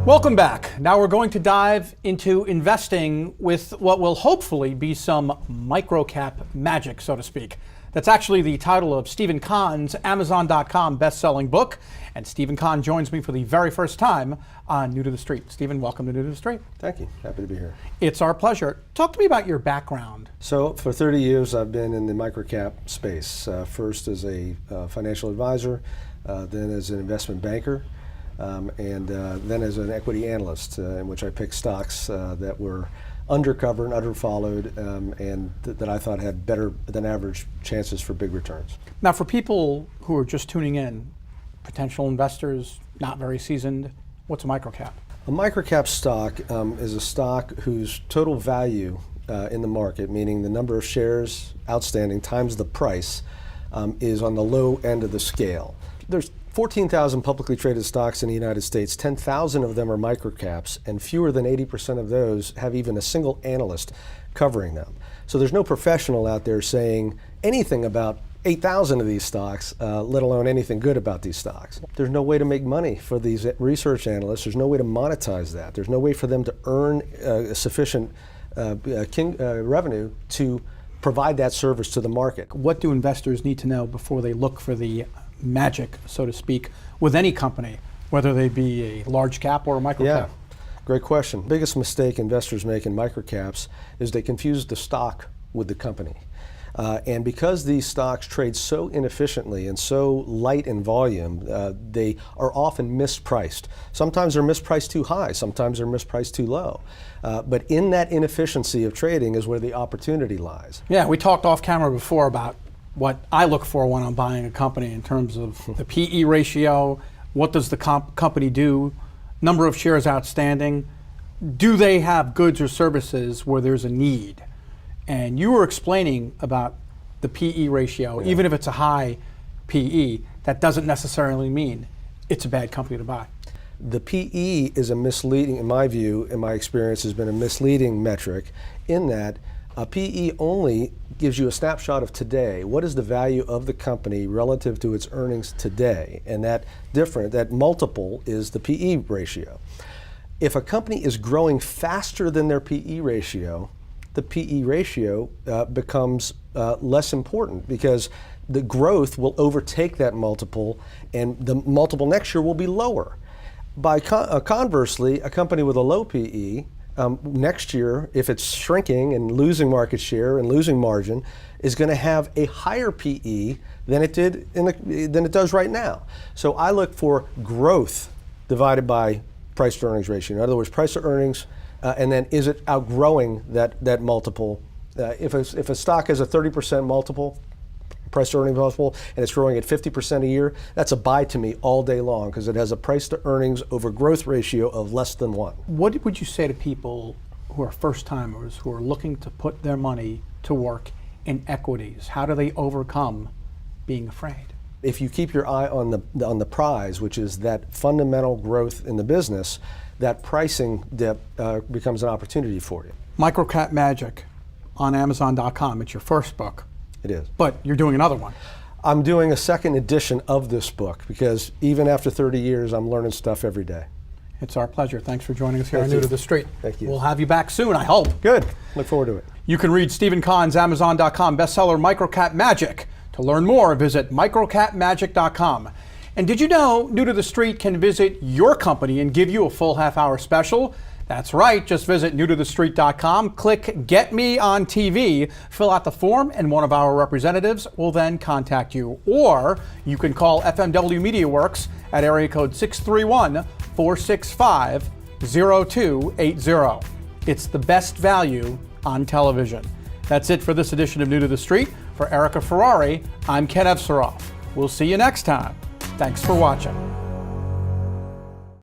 Welcome back. Now we're going to dive into investing with what will hopefully be some microcap magic, so to speak. That's actually the title of Stephen Kann's Amazon.com best-selling book. And Stephen Kann joins me for the very first time on New to the Street. Stephen, welcome to New to the Street. Thank you. Happy to be here. It's our pleasure. Talk to me about your background. So for 30 years, I've been in the microcap space. First as a financial advisor, then as an investment banker, and then as an equity analyst, in which I picked stocks that were undercovered and underfollowed, and that I thought had better than average chances for big returns. Now, for people who are just tuning in, potential investors, not very seasoned, what's a microcap? A microcap stock is a stock whose total value in the market, meaning the number of shares outstanding times the price, is on the low end of the scale. There's 14,000 publicly traded stocks in the United States, 10,000 of them are microcaps, and fewer than 80% of those have even a single analyst covering them. So there's no professional out there saying anything about 8,000 of these stocks, let alone anything good about these stocks. There's no way to make money for these research analysts. There's no way to monetize that. There's no way for them to earn sufficient revenue to provide that service to the market. What do investors need to know before they look for the magic, so to speak, with any company, whether they be a large cap or a microcap? Yeah, great question. Biggest mistake investors make in microcaps is they confuse the stock with the company. And because these stocks trade so inefficiently and so light in volume, they are often mispriced. Sometimes they're mispriced too high, sometimes they're mispriced too low. But in that inefficiency of trading is where the opportunity lies. Yeah, we talked off camera before about what I look for when I'm buying a company in terms of the PE ratio, what does the company do, number of shares outstanding, do they have goods or services where there's a need? And you were explaining about the PE ratio. Yeah. Even if it's a high PE, that doesn't necessarily mean it's a bad company to buy. The PE is a misleading, in my view, in my experience, has been a misleading metric in that a PE only gives you a snapshot of today. What is the value of the company relative to its earnings today? And that multiple is the PE ratio. If a company is growing faster than their PE ratio, the PE ratio becomes less important because the growth will overtake that multiple and the multiple next year will be lower. Conversely, a company with a low PE, next year, if it's shrinking and losing market share and losing margin, is going to have a higher PE than it did than it does right now. So I look for growth divided by price to earnings ratio. In other words, price to earnings, and then is it outgrowing that multiple? If a stock has a 30% multiple, price to earnings multiple, and it's growing at 50% a year, that's a buy to me all day long because it has a price to earnings over growth ratio of less than 1. What would you say to people who are first timers who are looking to put their money to work in equities? How do they overcome being afraid? If you keep your eye on the prize, which is that fundamental growth in the business, that pricing dip becomes an opportunity for you. Microcap Magic on Amazon.com. It's your first book. It is. But you're doing another one. I'm doing a second edition of this book because even after 30 years, I'm learning stuff every day. It's our pleasure. Thanks for joining us here on New to the Street. Thank you. We'll have you back soon, I hope. Good. Look forward to it. You can read Stephen Kann's Amazon.com bestseller Microcap Magic. To learn more, visit microcapmagic.com. And did you know New to the Street can visit your company and give you a full half-hour special? That's right, just visit newtothestreet.com, click Get Me on TV, fill out the form, and one of our representatives will then contact you. Or you can call FMW Media Works at area code 631-465-0280. It's the best value on television. That's it for this edition of New to the Street. For Erica Ferrari, I'm Ken Evseroff. We'll see you next time. Thanks for watching.